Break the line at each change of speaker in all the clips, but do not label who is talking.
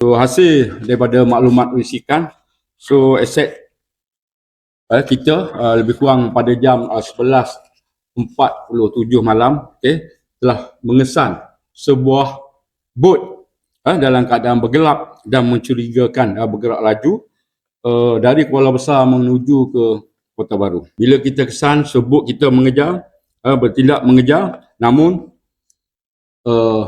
So hasil daripada maklumat risikan, so aset kita lebih kurang pada jam 11.47 malam, telah mengesan sebuah bot dalam keadaan bergelap dan mencurigakan bergerak laju dari Kuala Besar menuju ke Kota Baru. Bila kita kesan, bot kita mengejar, bertindak mengejar, namun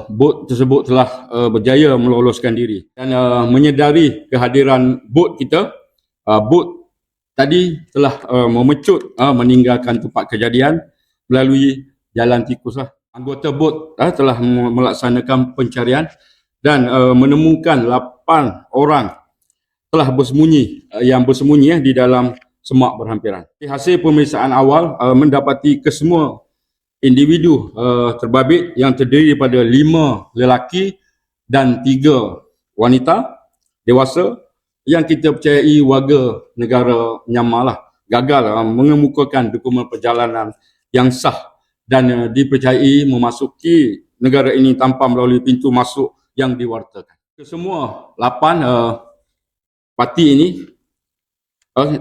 bot tersebut telah berjaya meloloskan diri. Dan menyedari kehadiran bot kita, bot tadi telah memecut meninggalkan tempat kejadian melalui jalan tikus. Anggota bot telah melaksanakan pencarian dan menemukan 8 orang telah bersembunyi di dalam semak berhampiran. Hasil pemeriksaan awal mendapati kesemua individu terbabit yang terdiri daripada 5 lelaki dan 3 wanita dewasa yang kita percayai warga negara Myanmar gagal mengemukakan dokumen perjalanan yang sah dan dipercayai memasuki negara ini tanpa melalui pintu masuk yang diwartakan. Kesemua 8 parti ini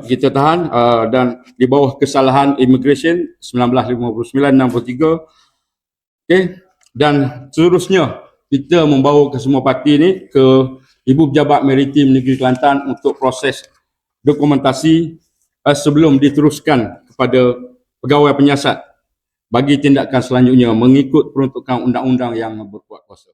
kita tahan dan di bawah kesalahan Immigration 1959-63, dan seterusnya kita membawa ke semua parti ini ke Ibu Pejabat Maritim Negeri Kelantan untuk proses dokumentasi sebelum diteruskan kepada pegawai penyiasat bagi tindakan selanjutnya mengikut peruntukan undang-undang yang berkuat kuasa.